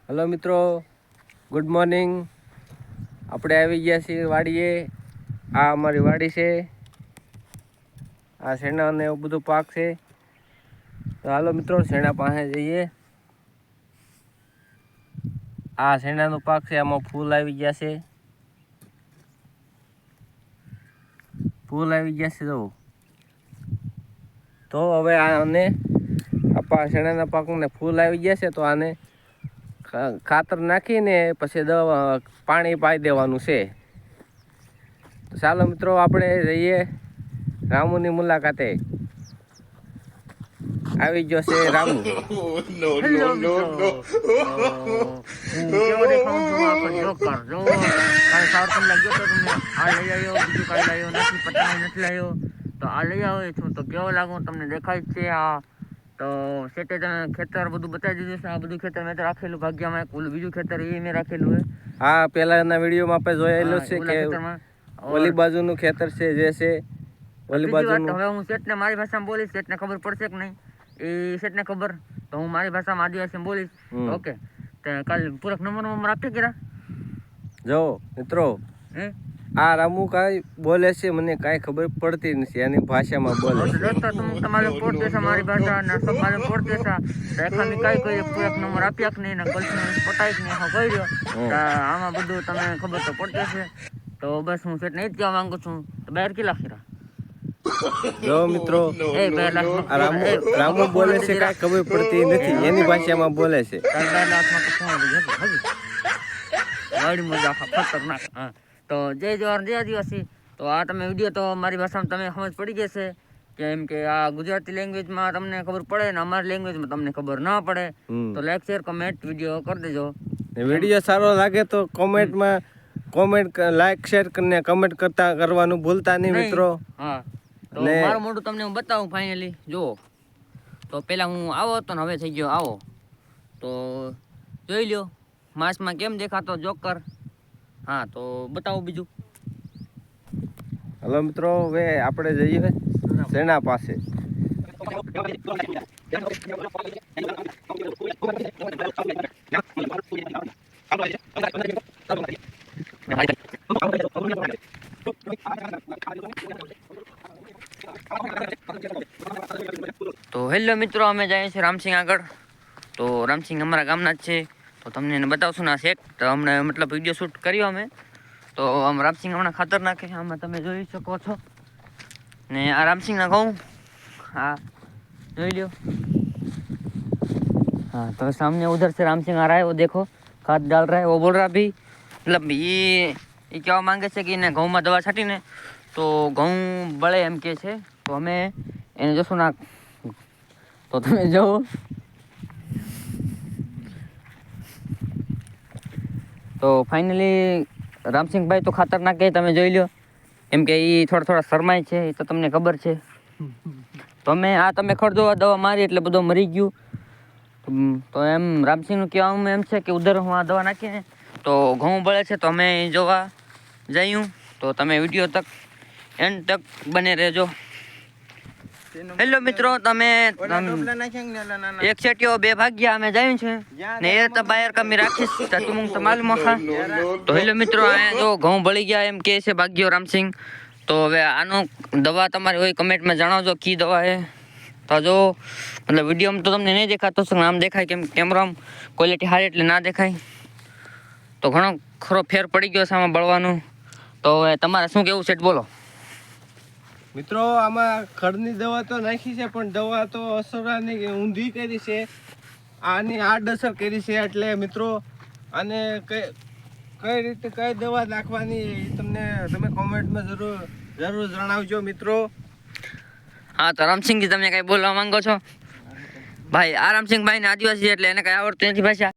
Hello મિત્રો, good morning. આપણે આવી ગયા છીએ વાડીએ. આ અમારી વાડી છે. આ શેણા ને એવું બધું પાક છે. તો હાલો મિત્રો, શેણા પાસે જઈએ. આ શેણાનો પાક છે, આમાં ફૂલ આવી ગયા છે. ફૂલ આવી ગયા છે તો હવે આને આપણા શેણાના પાકને ફૂલ આવી ગયા છે, તો આને ખાતર નાખીને પછી દવા પાણી પાઈ દેવાનું છે. તો ચાલો મિત્રો, આપણે જઈએ રામુની મુલાકાતે. આવી ગયો છે રામુ. હેલો મિત્રો, કેવો દેખાઉં છું? આ પણ જોકર જો કાલે સાર પણ લાગ્યો તો તમને આ લઈ આવ્યો, બીજું કાલે લાવ્યો નથી, પટાઈ નથી લાવ્યો, તો આ લઈ આવ્યો છું. તો કેવો લાગુ તમને દેખાય જ છે. આ તો સેટે ખેતર બધું બતાવી દીધું છે. આ બધું ખેતર મેં તો રાખેલું ભાગ્યમાં, ઓલું બીજું ખેતર એ મેં રાખેલું છે. હા, પહેલાના વિડીયોમાં આપણે જોયેલું છે કે ઓલી બાજુનું ખેતર છે જે છે ઓલી બાજુનું. હવે હું શેઠને મારી ભાષામાં બોલીશ, શેઠને ખબર પડશે કે નહીં એ શેઠને ખબર, તો હું મારી ભાષામાં આદિવાસીમાં બોલીશ. ઓકે, તો કાલે પૂરક નંબર આપી ગયા. જો મિત્રો, આ રામુ કાંઈ બોલે છે મને કાંઈ ખબર પડતી નથી, એની ભાષામાં બોલે. દોસ્તો તમે તમારે પડતે છે મારી ભાષા ને સબ મારે પડતે છે. રેખાની કાંઈ કોઈ પૂરક નંબર આપ્યા કે નહીં ને કલ્ચર પટાઈ કે નહીં હા કહી દો. આમાં બધું તમને ખબર તો પડતે છે. તો બસ હું શેઠને જ કહેવા માંગુ છું. તો બહાર કેટલા ખીરા જો મિત્રો, રામુ બોલે છે કાંઈ ખબર પડતી નથી, એની ભાષામાં બોલે છે. ખતરનાક. હા, તો જય જવાહર જય આદિવાસી. તો આ તમે વિડીયો તો મારી ભાષામાં તમે સમજ પડી જશે, કેમ કે આ ગુજરાતી લેંગ્વેજમાં તમને ખબર પડે ને અમારી લેંગ્વેજમાં તમને ખબર ના પડે. તો લાઈક શેર કમેન્ટ વિડીયો કરી દેજો. વિડીયો સારો લાગે તો કોમેન્ટ લાઈક શેર કરીને કમેન્ટ કરવાનું ભૂલતા નહીં મિત્રો. હા, તો મારું મોઢું તમને હું બતાવું ફાઇનલી. જુઓ, તો પહેલાં હું આવો હતો ને હવે થઈ ગયો આવો. તો જોઈ લ્યો માસમાં કેમ દેખાતો જોકર. હા, તો બતાવો બીજું. હલો મિત્રો, હવે આપણે જઈએ શેણા પાસે. તો હેલો મિત્રો, અમે જઈએ છીએ રામસિંહ આગળ. તો રામસિંહ અમારા ગામના જ છે. તો તમને એને બતાવશું ના શેઠ. તો હમણાં મતલબ વિડીયો શૂટ કર્યો અમે. તો આમ રામસિંહ હમણાં ખાતર નાખે, આમાં તમે જોઈ શકો છો. ને આ રામસિંહના ઘઉં, हाँ જોઈ लो। हाँ तो सामने उधर से रामसिंह आ रहा है, वो देखो खाद डाल रहा है। वो बोल रहा भी मतलब ये क्या मांगे છે કે એને ઘઉંમાં દવા છાંટીને તો ઘઉં બળે એમ કે છે। તો અમે એને જોશું ના, તો તમે જો તો ફાઇનલી રામસિંહભાઈ તો ખાતર નાખે, તમે જોઈ લો એમ કે એ થોડા શરમાય છે, એ તો તમને ખબર છે। તો અમે આ તમે ખરદો દવા મારી એટલે બધો મરી ગયું। તો એમ રામસિંહનું કહેવાનું એમ છે કે ઉધર હું આ દવા નાખીને તો ઘઉં બળે છે। તો અમે જોવા જઈશું, તો તમે વિડીયો તક એન્ડ તક બને રહેજો। હેલો મિત્રો, તમે એક સેટિયો બે ભાગ્યા અમે જયું છે ને એ તો બાયર કમી રાખીશ તો તું તો માલુમ ખા। તો હેલો મિત્રો, આ જો ઘઉં બળી ગયા એમ કે છે ભાગ્યો રામસિંહ। તો હવે આનો દવા તમારી હોય કમેન્ટમાં જણાવજો કી દવા છે। તો જો મતલબ વિડીયોમાં તો તમને નહીં દેખાતો છે, આમ દેખાય કેમ કેમેરામાં ક્વોલિટી સારી એટલે ના દેખાય। તો ઘણો ખરો ફેર પડી ગયો છે આમાં બળવાનું। તો હવે તમારે શું કેવું છે બોલો મિત્રો। આમાં ખડની દવા તો નાખી છે, પણ દવા તો અસરાની ઊંધી કરી છે, આની આડઅસર કરી છે। એટલે મિત્રો આને કઈ રીતે કઈ દવા નાખવાની તમે કોમેન્ટમાં જરૂર જણાવજો મિત્રો। હા, તો રામસિંહજી તમે કઈ બોલવા માંગો છો? ભાઈ આ રામસિંહભાઈ ને આદિવાસી એટલે એને કઈ આવડતું નથી ભાષા।